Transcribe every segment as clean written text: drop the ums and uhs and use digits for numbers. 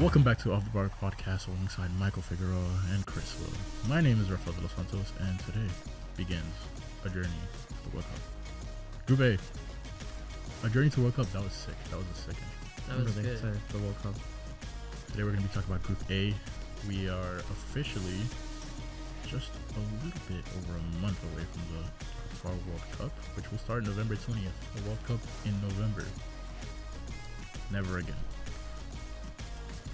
Welcome back to Off the Bar Podcast alongside Michael Figueroa and Chris Will. My name is Rafael de los Santos, and today begins a journey to the World Cup. Group A journey to World Cup. That was sick. That was a sick intro. That was really good. excited for the World Cup. Today we're going to be talking about Group A. We are officially just a little bit over a month away from the Qatar World Cup, which will start November 20th. The World Cup in November. Never again.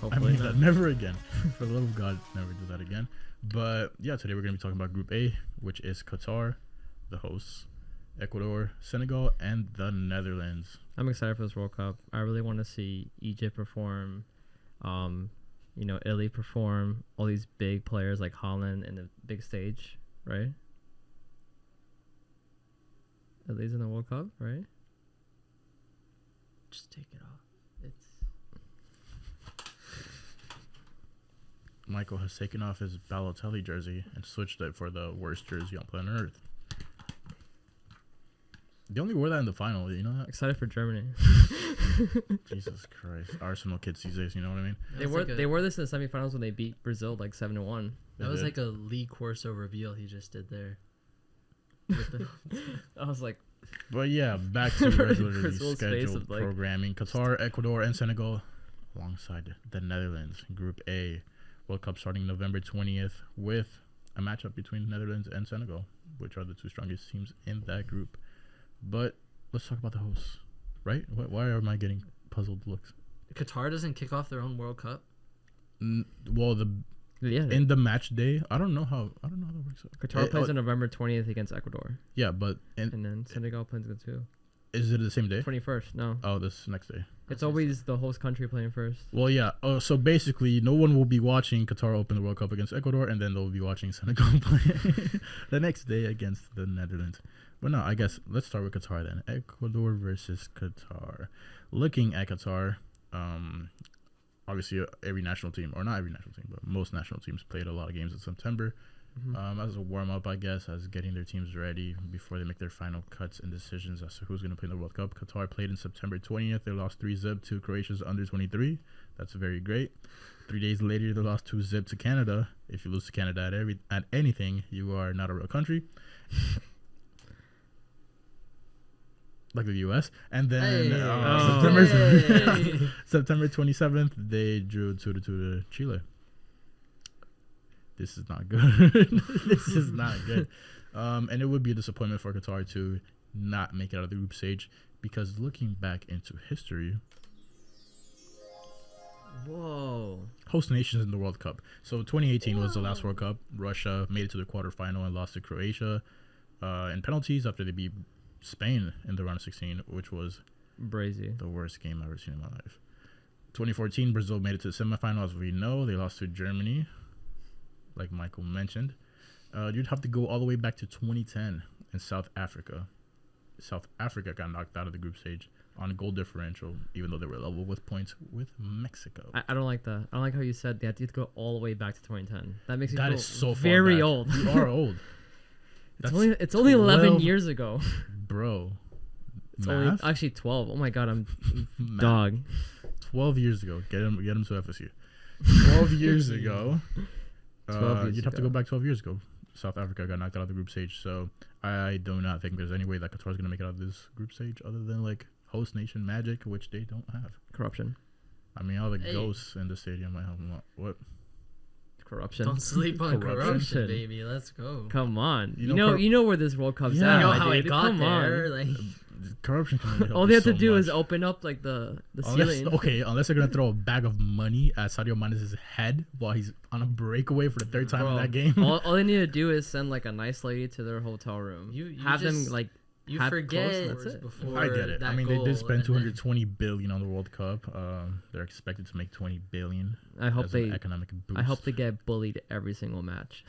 Hopefully that never again. For the love of God, never do that again. But yeah, today we're going to be talking about Group A, which is Qatar, the hosts, Ecuador, Senegal, and the Netherlands. I'm excited for this World Cup. I really want to see Egypt perform, Italy perform, all these big players like Holland in the big stage, right? Italy's in the World Cup, right? Just take it off. It's Michael has taken off his Balotelli jersey and switched it for the worst jersey on planet Earth. They only wore that in the final, you know that? Excited for Germany. Jesus Christ. Arsenal kids these days, you know what I mean? They wore this in the semifinals when they beat Brazil like 7-1. That was like a Lee Corso reveal he just did there. I was like, But yeah, back to regularly Chris Will's face scheduled of, like, programming. Qatar, Ecuador, and Senegal alongside the Netherlands. Group A. World Cup starting November 20th with a matchup between Netherlands and Senegal, which are the two strongest teams in that group. But let's talk about the hosts, right? Why am I getting puzzled looks? Qatar doesn't kick off their own World Cup. In the match day, I don't know how that works out. Qatar plays on November 20th against Ecuador. Yeah, but And then Senegal plays against who? is it the same day? 21st, no. Oh, this next day. It's always the host country playing first. Well, yeah. So basically, no one will be watching Qatar open the World Cup against Ecuador, and then they'll be watching Senegal play the next day against the Netherlands. But no, I guess let's start with Qatar then. Ecuador versus Qatar. Looking at Qatar, obviously every national team, or not every national team, but most national teams played a lot of games in September. As a warm-up, I guess, as getting their teams ready before they make their final cuts and decisions as to who's going to play in the World Cup. Qatar played in September 20th. They lost 3-0 to Croatia's under-23. That's very great. 3 days later, they lost 2-0 to Canada. If you lose to Canada at anything, you are not a real country. Like the U.S. And then September 27th, they drew 2-2 to Chile. This is not good. This is not good. And it would be a disappointment for Qatar to not make it out of the group stage, because looking back into history, host nations in the World Cup. So 2018 was the last World Cup. Russia made it to the quarterfinal and lost to Croatia in penalties after they beat Spain in the round of 16, which was Brazy. the worst game I've ever seen in my life. 2014, Brazil made it to the semifinal. As we know, they lost to Germany, like Michael mentioned. You'd have to go all the way back to 2010 in South Africa. South Africa got knocked out of the group stage on goal differential, even though they were level with points with Mexico. I don't like that. I don't like how you said they had to go all the way back to 2010. That makes me That feel is so far very back. old. You are old. It's only 11 years ago. Bro. It's Math? only actually 12. Oh my god, I'm Math. dog. 12 years ago. Get him to FSU. 12 years ago. 12 years you'd have to ago. go back 12 years ago. South Africa got knocked out of the group stage, so I do not think there's any way that Qatar's going to make it out of this group stage other than like host nation magic, which they don't have. Corruption. I mean, all the ghosts in the stadium might help them out. What? Corruption. Don't sleep on Corruption. corruption, baby. Let's go. Come on. You You know know where this World Cup's Yeah. at. You know my how dude. it got Come there. on. Like, Corruption can only help All they you have to so do is much. open up like the Unless, ceiling. unless they're going to throw a bag of money at Sadio Mane's head while he's on a breakaway for the third time in Bro, that game. all they need to do is send like a nice lady to their hotel room. You have just- them like you have forget close, that's it. before I get it. that I mean, they goal, did spend and then- 220 billion on the World Cup. They're expected to make 20 billion. I hope as an they economic boost. I hope they get bullied every single match.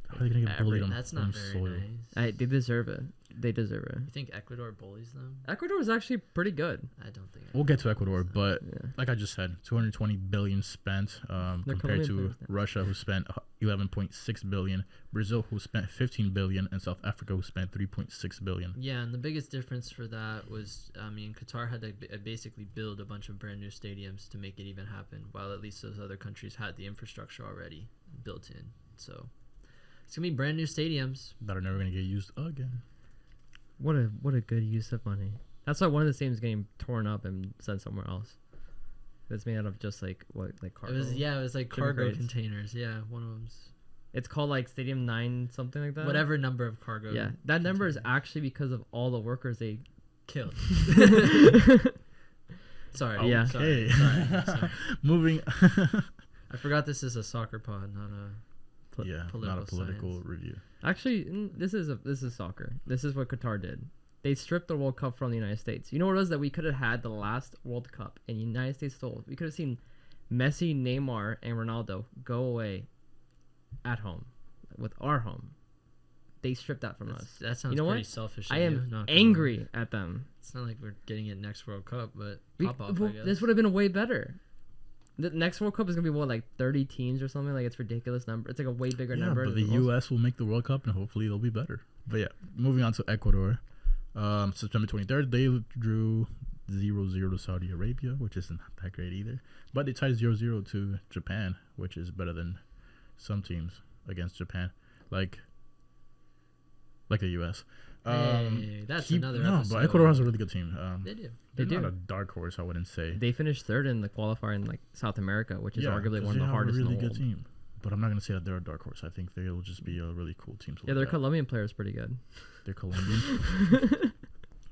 How are they gonna get bullied on That's home not very soil? nice. They deserve it. They deserve it. You think Ecuador bullies them? Ecuador was actually pretty good. I don't think. We'll get to Ecuador, but Yeah. like I just said, 220 billion spent compared Colombian to players now. Russia, who spent 11.6 billion, Brazil, who spent 15 billion, and South Africa, who spent 3.6 billion. Yeah, and the biggest difference for that was, I mean, Qatar had to basically build a bunch of brand new stadiums to make it even happen, while at least those other countries had the infrastructure already built in. So it's gonna be brand new stadiums. That are never going to get used again. What a good use of money. That's why one of the stadiums getting torn up and sent somewhere else. It's made out of just like cargo. It was like Shipping cargo crates. containers. Yeah, one of them's It's called like Stadium 9 something like that. whatever number of cargo. Yeah, that number is containers. actually because of all the workers they killed. Sorry. Yeah. Sorry. Okay. Sorry. Moving. I forgot this is a soccer pod, not a. Yeah, not a political political science. Actually, review. this is soccer. This is what Qatar did. They stripped the World Cup from the United States. You know what it was that we could have had the last World Cup and the United States stole? We could have seen Messi, Neymar, and Ronaldo go away at home with our home. They stripped that from us. That sounds You know pretty what? selfish. I of am you, not gonna lie. angry at them. It's not like we're getting it next World Cup, but We- pop off. well, I guess. this would have been way better. The next World Cup is gonna be what, like 30 teams or something? Like it's ridiculous number. It's like a way bigger Yeah, number. but the than most- U.S. will make the World Cup, and hopefully they'll be better. But yeah, moving on to Ecuador. September 23rd, they drew 0-0 to Saudi Arabia, which isn't that great either. But they tied 0-0 to Japan, which is better than some teams against Japan, like the U.S. Hey, that's another episode. But Ecuador has a really good team. They do. They're They not do. a dark horse, I wouldn't say. They finished third in the qualifier in like South America, which is arguably 'cause one of they the have hardest a really in the good world. team. But I'm not going to say that they're a dark horse. I think they'll just be a really cool team to Yeah, look their at. Colombian player is pretty good. They're Colombian.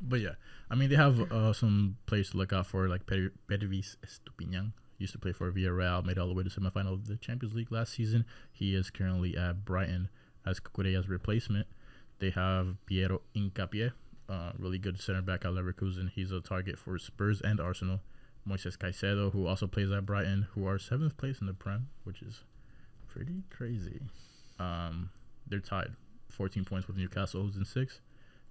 But yeah, I mean, they have some players to look out for, like Pervis Estupiñán. Used to play for Villarreal, made all the way to semifinal of the Champions League last season. He is currently at Brighton as Cucurella's replacement. They have Piero Hincapié, really good center back at Leverkusen. He's a target for Spurs and Arsenal. Moises Caicedo, who also plays at Brighton, who are 7th place in the Prem, which is pretty crazy. They're tied 14 points with Newcastle, who's in 6th.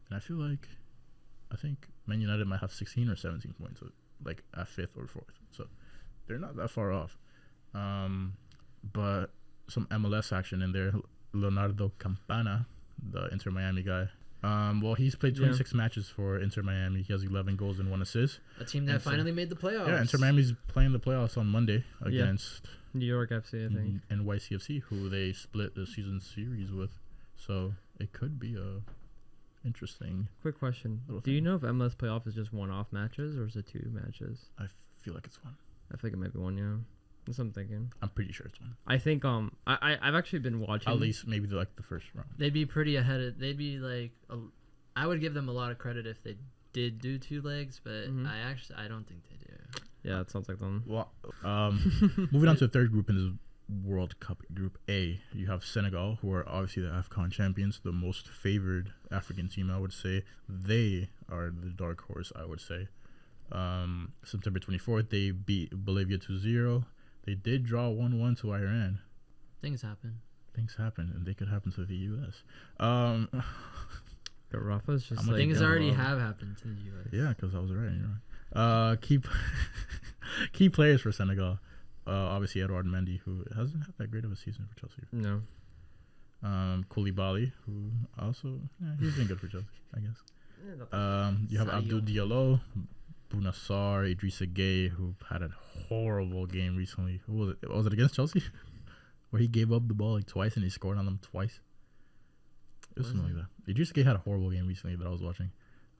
And I think Man United might have 16 or 17 points, like at 5th or 4th. So they're not that far off. But some MLS action in there. Leonardo Campana, the Inter Miami guy. Well, he's played 26 matches for Inter Miami. He has 11 goals and 1 assist. A team that finally made the playoffs. Yeah, Inter Miami's playing the playoffs on Monday against New York FC, I think. NYCFC, who they split the season series with. So it could be a interesting. Quick question: Little do you thing. know if MLS playoff is just one-off matches or is it 2 matches? I feel like it's one. I feel like it might be one. Yeah, that's what I'm thinking. I'm pretty sure it's one. I think I've actually been watching. At least maybe the first round. They'd be pretty ahead of. They'd be like. I would give them a lot of credit if they did do 2 legs, but Mhm. I don't think they do. Yeah, it sounds like them. Well, moving on to the third group in the World Cup, Group A, you have Senegal, who are obviously the AFCON champions, the most favored African team, I would say. They are the dark horse, I would say. September 24th, they beat Bolivia 2-0. They did draw 1-1 to Iran. Things happen. Things happen, and they could happen to the U.S. But Rafa's just I'm like Things yeah, already well, have happened to the U.S. Yeah, because I was right. You're right. Key players for Senegal. Obviously, Edouard Mendy, who hasn't had that great of a season for Chelsea. no. Koulibaly, who also he's been good for Chelsea, I guess. You have Sadio. Abdou Diallo, Bounassar, Idrissa Gueye, who had a horrible game recently. Who was it? Was it against Chelsea? Where he gave up the ball like twice and he scored on them twice. It was something like that. Idrissa Gueye had a horrible game recently that I was watching,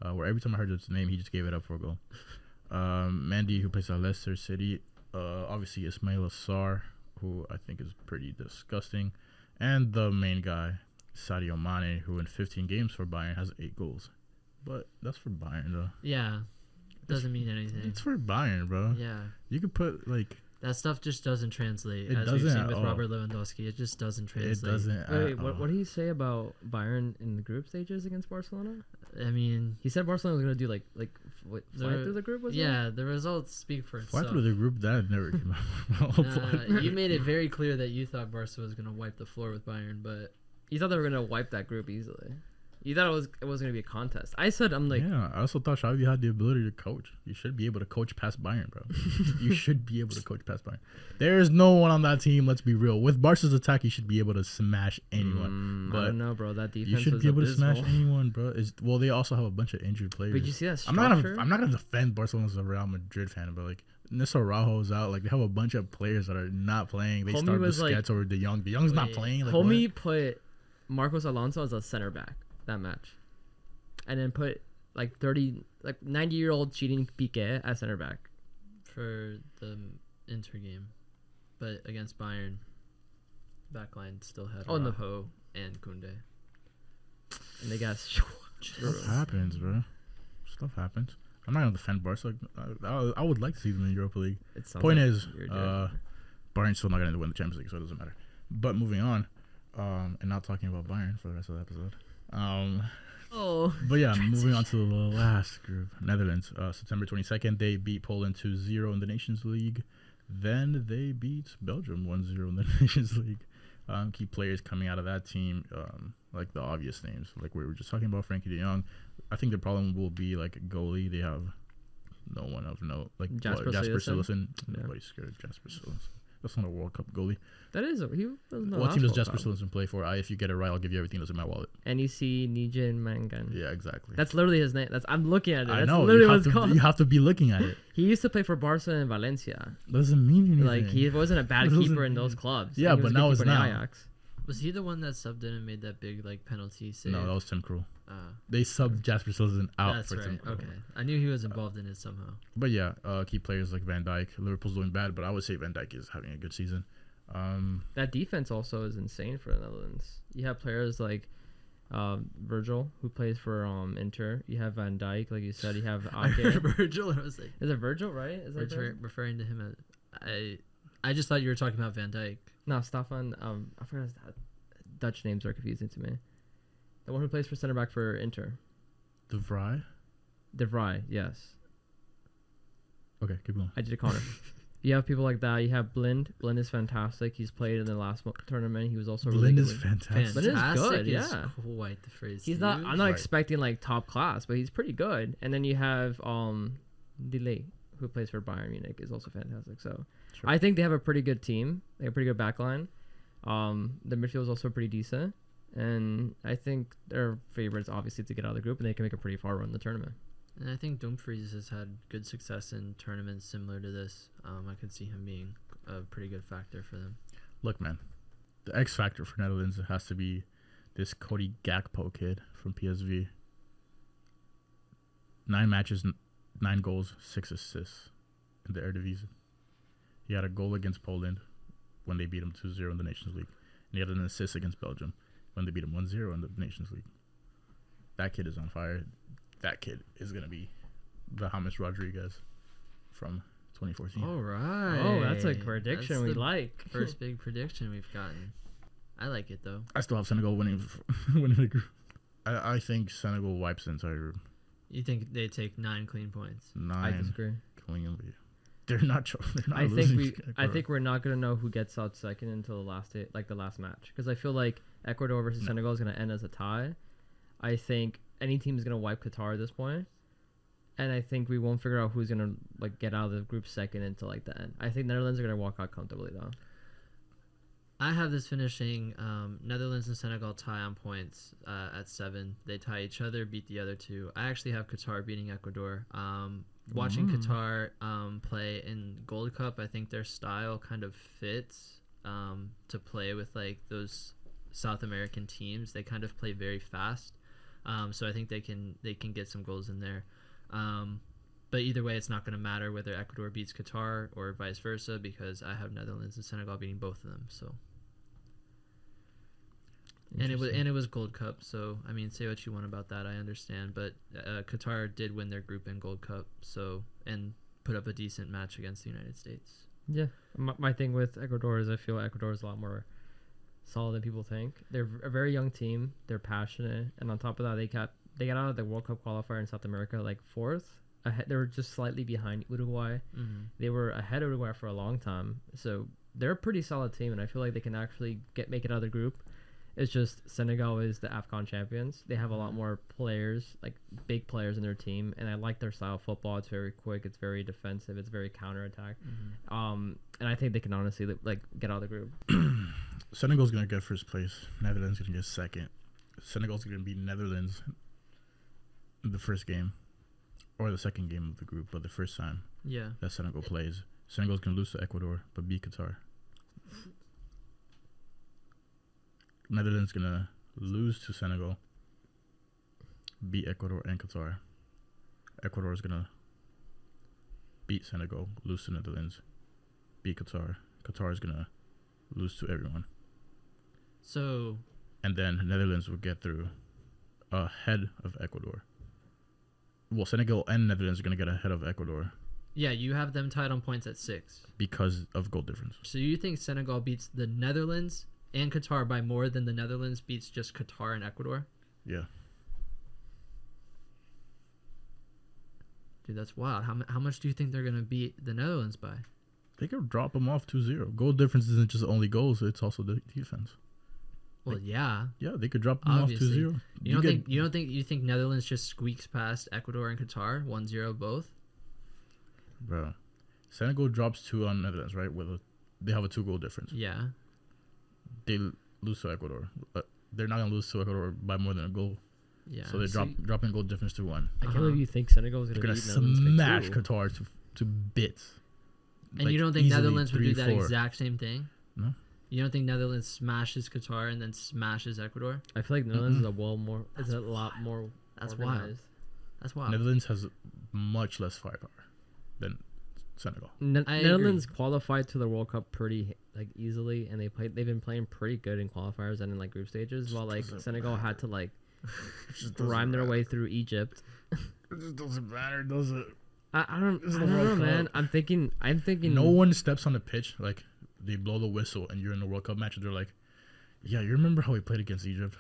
where every time I heard his name, he just gave it up for a goal. Mendy, who plays at Leicester City. Obviously, Ismail Assar, who I think is pretty disgusting. And the main guy, Sadio Mane, who in 15 games for Bayern has 8 goals. But that's for Bayern, though. Yeah. Doesn't mean anything. It's for Bayern, bro. Yeah. You could put, like... That stuff just doesn't translate. It as doesn't we've seen at with all. Robert Lewandowski. It just doesn't translate. It doesn't Wait, at what all. did he say about Bayern in the group stages against Barcelona? I mean, He said Barcelona was gonna do like fly through the group. Was yeah, the results speak for Fly itself. through the group, that never came out. You made it very clear that you thought Barca was going to wipe the floor with Bayern, but He thought they were gonna wipe that group easily. You thought it was gonna be a contest. I said I'm like, yeah. I also thought Xavi had the ability to coach. You should be able to coach past Bayern, bro. You should be able to coach past Bayern. There is no one on that team. Let's be real. With Barca's attack, you should be able to smash anyone. I don't know, bro. That defense you should was be able abysmal. to smash anyone, bro. Well, they also have a bunch of injured players. But you see that I'm structure? not gonna defend Barcelona as a Real Madrid fan, but like Nisso Rajo's out. Like they have a bunch of players that are not playing. They Homie start was, Busquets over De Jong. De Jong's not playing. Like, Homie what? put Marcos Alonso as a center back that match, and then put like 90-year-old cheating Piqué as center back. For the Inter game, but against Bayern, backline still had Araujo and Koundé. And they got Stuff happens, bro. Stuff happens. I'm not gonna defend Barca. I would like to see them in Europa League. Point is, Bayern's still not gonna win the Champions League, so it doesn't matter. But moving on, and not talking about Bayern for the rest of the episode. But yeah, moving on to the last group, Netherlands. September 22nd, they beat Poland 2-0 in the Nations League. Then they beat Belgium 1-0 in the Nations League. Key players coming out of that team, like the obvious names, like we were just talking about, Frankie de Jong. I think the problem will be like goalie. They have no one of note. Like Jasper Cillessen. Nobody's scared of Jasper Cillessen. That's not a World Cup goalie. That is. What team does Jasper Cillessen play for? If you get it right, I'll give you everything that's in my wallet. NEC Nijin Mangan. Yeah, exactly. That's literally his name. I'm looking at it. I know. Literally what it's called. You have to be looking at it. He used to play for Barca and Valencia. Doesn't mean anything. Like he wasn't a bad keeper in those clubs. Yeah, but now it's not. Ajax. Was he the one that subbed in and made that big like penalty save? No, that was Tim Krul. They subbed Jasper Cillessen out for Tim Krul. Okay, I knew he was involved in it somehow. But yeah, key players like Van Dijk. Liverpool's doing bad, but I would say Van Dijk is having a good season. That defense also is insane for the Netherlands. You have players like Virgil, who plays for Inter. You have Van Dijk, like you said. You have Ake. Virgil, I was like, is it Virgil, right? Is that referring to him as? I just thought you were talking about Van Dijk. No, Stefan. I forgot his Dutch names are confusing to me. The one who plays for center back for Inter. De Vrij? De Vrij, yes. Okay, keep going. I did a corner. You have people like that. You have Blind. Blind is fantastic. He's played in the last tournament. He was also Blind really is fantastic. Blind is good, yeah. Quite the phrase. He's not. I'm not expecting like top class, but he's pretty good. And then you have Delay, who plays for Bayern Munich, is also fantastic. So sure. I think they have a pretty good team. They have a pretty good backline. The midfield is also pretty decent, and I think they're favorites obviously to get out of the group, and they can make a pretty far run in the tournament. And I think Dumfries has had good success in tournaments similar to this. I could see him being a pretty good factor for them. Look, man, the X factor for Netherlands has to be this Cody Gakpo kid from PSV. 9 matches, 9 goals, 6 assists in the Eredivisie. He had a goal against Poland when they beat him 2-0 in the Nations League. And he had an assist against Belgium when they beat him 1-0 in the Nations League. That kid is on fire. That kid is going to be the James Rodriguez from 2014. All right. Oh, that's a prediction we like. First big prediction we've gotten. I like it, though. I still have Senegal winning the group. I think Senegal wipes the entire group. You think they take 9 clean points? 9 I disagree. clean. They're not I think we're not gonna know who gets out second until the last day, like the last match, because I feel like Ecuador versus Senegal is gonna end as a tie. I think any team is gonna wipe Qatar at this point, and I think we won't figure out who's gonna like get out of the group second until like the end. I think Netherlands are gonna walk out comfortably though. I have this finishing Netherlands and Senegal tie on points at 7. They tie each other, beat the other 2. I actually have Qatar beating Ecuador. Watching Qatar play in Gold Cup, I think their style kind of fits to play with like those South American teams. They kind of play very fast, so I think they can get some goals in there. But either way, it's not going to matter whether Ecuador beats Qatar or vice versa, because I have Netherlands and Senegal beating both of them. So. And it was Gold Cup, so I mean, say what you want about that, I understand. But Qatar did win their group in Gold Cup, so, and put up a decent match against the United States. Yeah, my thing with Ecuador is I feel Ecuador is a lot more solid than people think. They're a very young team. They're passionate, and on top of that, they got out of the World Cup qualifier in South America like 4th. They were just slightly behind Uruguay. Mm-hmm. They were ahead of Uruguay for a long time, so they're a pretty solid team, and I feel like they can actually make it out of the group. It's just Senegal is the AFCON champions. They have a lot more players, like big players in their team, and I like their style of football. It's very quick. It's very defensive. It's very counterattack. And I think they can honestly like get out of the group. Senegal's gonna get first place. Netherlands gonna get second. Senegal's gonna beat Netherlands in the first game, or the second game of the group, but the first time that Senegal plays, Senegal's gonna lose to Ecuador but beat Qatar. Netherlands gonna lose to Senegal, beat Ecuador and Qatar. Ecuador is gonna beat Senegal, lose to Netherlands, beat Qatar. Qatar is gonna lose to everyone. So. And then Netherlands will get through ahead of Ecuador. Well, Senegal and Netherlands are gonna get ahead of Ecuador. Yeah, you have them tied on points at 6 because of goal difference. So you think Senegal beats the Netherlands and Qatar by more than the Netherlands beats just Qatar and Ecuador? Yeah. Dude, that's wild. How much do you think they're going to beat the Netherlands by? They could drop them off 2-0. Goal difference isn't just only goals, it's also the defense. Well, yeah. Yeah, they could drop them Obviously. off 2-0. You think Netherlands just squeaks past Ecuador and Qatar 1-0 both? Bro. Senegal drops 2 on Netherlands, right? They have a 2-goal difference. Yeah. They lose to Ecuador. They're not going to lose to Ecuador by more than a goal. Yeah. So they're dropping goal difference to 1. I can't believe you think Senegal's They're going going to to smash Qatar to bits. And you don't think Netherlands would do that exact same thing? No. You don't think Netherlands smashes Qatar and then smashes Ecuador? I feel like Netherlands is a lot more That's organized. wild. That's wild. Netherlands has much less firepower than Senegal. Netherlands qualified to the World Cup pretty easily, and they've been playing pretty good in qualifiers and in group stages. While Senegal had to rhyme their way through Egypt. It just doesn't matter, does it? I don't know, man. I'm thinking. No one steps on the pitch they blow the whistle and you're in the World Cup match and they're like, yeah, you remember how we played against Egypt?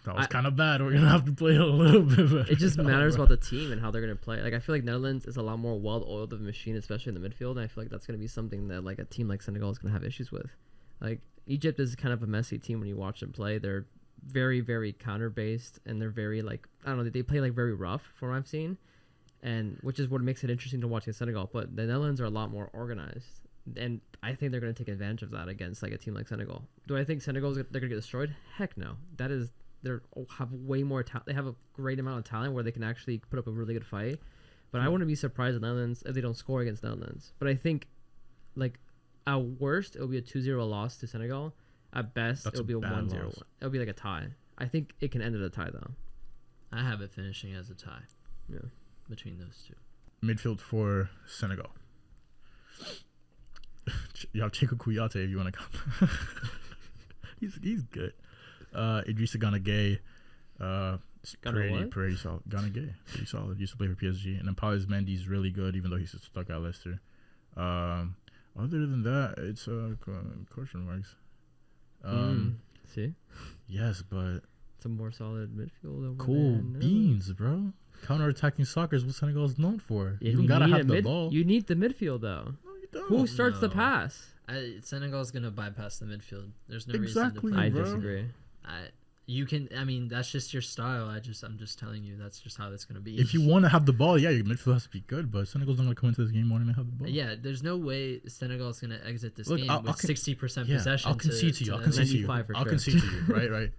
That was kind of bad. We're gonna have to play a little bit better. It just matters about the team and how they're gonna play. I feel like Netherlands is a lot more well-oiled of a machine, especially in the midfield. And I feel like that's gonna be something that a team like Senegal is gonna have issues with. Egypt is kind of a messy team when you watch them play. They're very, very counter-based, and they're very I don't know. They play very rough from what I've seen, and which is what makes it interesting to watch in Senegal. But the Netherlands are a lot more organized, and I think they're going to take advantage of that against a team like Senegal. Do I think they're going to get destroyed? Heck no. They have way more talent. They have a great amount of talent where they can actually put up a really good fight. But I wouldn't be surprised if Netherlands if they don't score against Netherlands. But I think at worst it'll be a 2-0 loss to Senegal. At best it'll be a 1-0. It'll be a tie. I think it can end at a tie though. I have it finishing as a tie. Yeah. Between those two. Midfield for Senegal. You have Cheikhou Kouyaté if you want to come. he's good. Idrissa Gana Gueye. Pretty solid. Gana Gueye, pretty solid. Used to play for PSG. And then Paulus Mendy's really good, even though he's stuck at Leicester. Other than that, it's question marks. See? Yes, but it's a more solid midfield over cool there. beans, bro. Counter-attacking soccer is what Senegal is known for. Yeah, you gotta have the ball. You need the midfield, though. No, you don't. Who starts the pass? Senegal's gonna bypass the midfield. There's no Exactly, reason to play. I bro. disagree. You can. I mean, that's just your style. I'm just telling you that's just how it's gonna be. If you want to have the ball, yeah, your midfield has to be good. But Senegal's not gonna come into this game wanting to have the ball. Yeah, there's no way Senegal's gonna exit this Look, game I'll with 60% possession. I'll concede to you. I'll concede to you. 95 for I'll sure. concede to you. Right.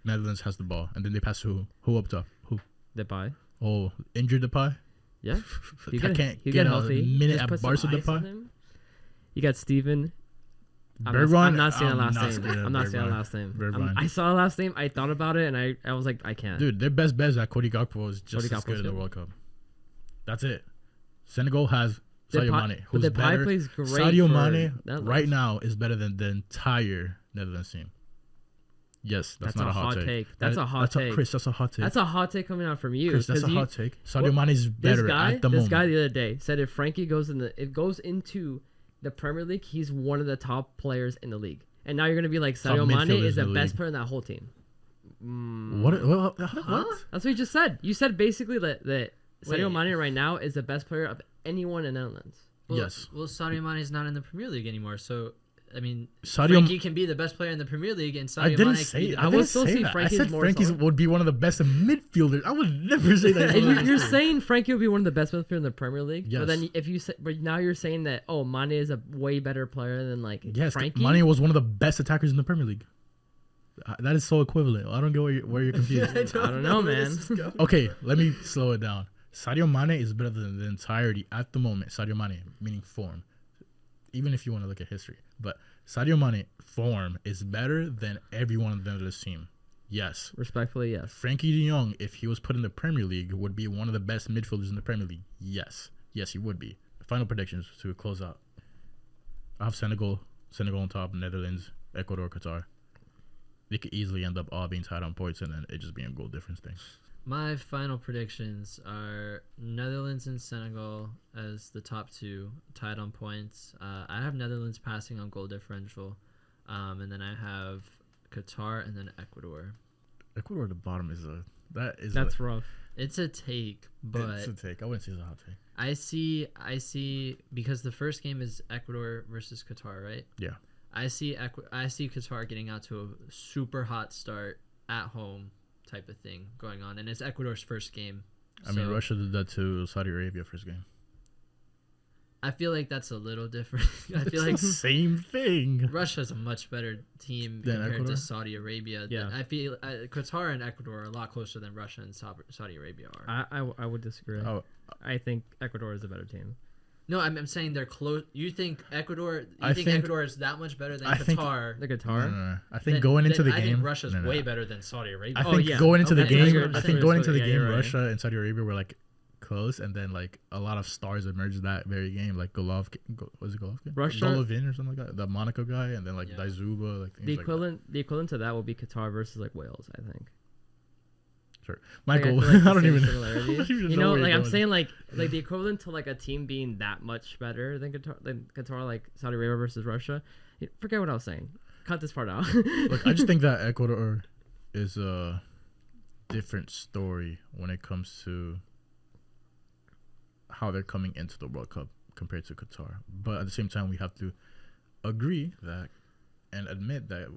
Netherlands has the ball, and then they pass to who? Who up top? Who? Depay. Oh, injured Depay. Yeah. He can't get get healthy. a minute Just at put some Barca ice on Depay. him. You got Steven. I'm not saying the last name. I'm not saying the last name. Bergwijn. I saw the last name. I thought about it, and I was like, I can't. Dude, their best bet is that Cody Gakpo is just Cody as Gakpo's good in the good. World Cup. That's it. Senegal has Depay- Sadio Mane, but who's Depay better. plays great Sadio for Mane Netherlands. right now is better than the entire Netherlands team. Yes, that's not a hot take. That's a hot take. Chris, that's a hot take. That's a hot take coming out from you. Chris, that's a hot take. Sadio Mane is This better guy, at the moment. this guy the other day said if Frankie goes into the Premier League, he's one of the top players in the league. And now you're gonna be like Sadio Mane is the best player in that whole team. What? That's what you just said. You said basically that Sadio Mane right now is the best player of anyone in the Netherlands. Well, Yes. Well, Sadio Mane is not in the Premier League anymore, so I mean, Sadio. Frankie can be the best player in the Premier League, and Sadio I didn't Mane say can be that. the I I would still say see that. Frankie's I said more Frankie's solid. would be one of the best midfielders. I would never say that. You're saying Frankie would be one of the best midfielders in the Premier League, Yes. but then if you say, but now you're saying that Mane is a way better player than like Yes, Frankie. Mane was one of the best attackers in the Premier League. That is so equivalent. I don't get where you're confused. I don't know, where man. this is going. Okay, let me slow it down. Sadio Mane is better than the entirety at the moment. Sadio Mane, meaning form. Even if you want to look at history. But Sadio Mane, form is better than everyone on this team. Yes. Respectfully, yes. Frankie de Jong, if he was put in the Premier League, would be one of the best midfielders in the Premier League. Yes. Yes, he would be. Final predictions to close out. I have Senegal on top, Netherlands, Ecuador, Qatar. They could easily end up all being tied on points and then it just being a goal difference thing. My final predictions are Netherlands and Senegal as the top two, tied on points. I have Netherlands passing on goal differential, and then I have Qatar and then Ecuador. Ecuador at the bottom is That's rough. It's a take, but it's a take. I wouldn't say it's a hot take. I see because the first game is Ecuador versus Qatar, right? Yeah. I see Qatar getting out to a super hot start at home type of thing going on, and it's Ecuador's first game. I mean, Russia did that to Saudi Arabia first game. I feel like that's a little different. I feel like It's the same thing. Russia's a much better team Than compared Ecuador? to Saudi Arabia. Yeah. I feel Qatar and Ecuador are a lot closer than Russia and Saudi Arabia are. I would disagree. Oh, I think Ecuador is a better team. No, I'm saying they're close. You think Ecuador? You I think think- Ecuador is that much better than I think- Qatar? The no, Qatar. no. I think going into the I game, think Russia's no. way better than Saudi Arabia. I Oh, think yeah. going into the Okay, game, that's I what- think going into the yeah, game, you're right. Russia and Saudi Arabia were like close, and then like a lot of stars emerged that very game, like was it Golovkin? Russia- Golovin or something like that, the Monaco guy, and then like Yeah. Daizuba, like things The like equivalent to that would be Qatar versus like Wales, I think. that. Sure, Like, Michael. feel like the I don't same even. similarities. I don't even You know know, where like you're I'm going. saying, like the equivalent to like a team being that much better than Qatar, like Saudi Arabia versus Russia. Forget what I was saying. Cut this part out. Look, I just think that Ecuador is a different story when it comes to how they're coming into the World Cup compared to Qatar. But at the same time, we have to agree that and admit that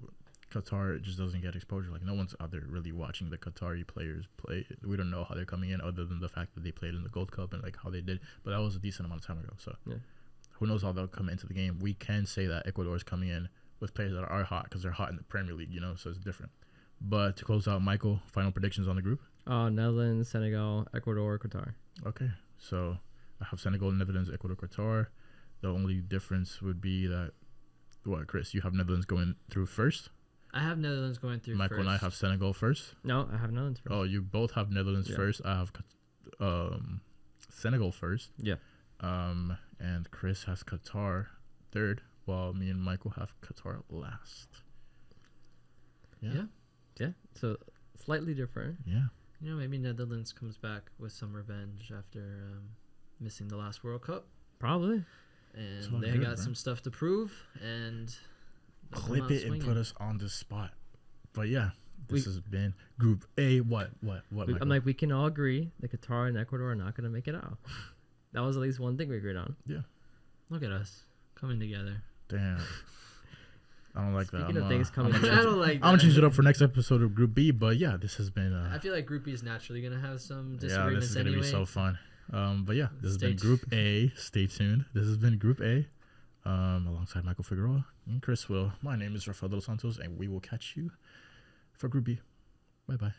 Qatar just doesn't get exposure. Like, no one's out there really watching the Qatari players play. We don't know how they're coming in other than the fact that they played in the Gold Cup and like how they did. But that was a decent amount of time ago. So Yeah. who knows how they'll come into the game. We can say that Ecuador is coming in with players that are hot because they're hot in the Premier League, you know, so it's different. But to close out, Michael, final predictions on the group? Netherlands, Senegal, Ecuador, Qatar. Okay, so I have Senegal, Netherlands, Ecuador, Qatar. The only difference would be that, what, Chris, you have Netherlands going through first. I have Netherlands going through Michael first. and I have Senegal first. No, I have Netherlands first. Oh, you both have Netherlands Yeah. first. I have Senegal first. Yeah. And Chris has Qatar third, while me and Michael have Qatar last. Yeah. Yeah. So slightly different. Yeah. You know, maybe Netherlands comes back with some revenge after missing the last World Cup, Probably. It's all and they good, got bro. some stuff to prove. And they'll come Clip out it and swinging. put us on the spot. But yeah, this We- has been Group A. What? Michael? I'm like, we can all agree that Qatar and Ecuador are not going to make it out. That was at least one thing we agreed on. Look at us coming together. Damn. I don't like Speaking that. of things coming I together. don't like. I'm gonna that. change it up for next episode of Group B. But yeah, this has been. I feel like Group B is naturally gonna have some Yeah, disagreements this is gonna anyway. be so fun. But yeah, this has Stay been Group A. Stay tuned. This has been Group A. Alongside Michael Figueroa and Chris Will. My name is Rafael Dos Santos, and we will catch you for Group B. Bye bye.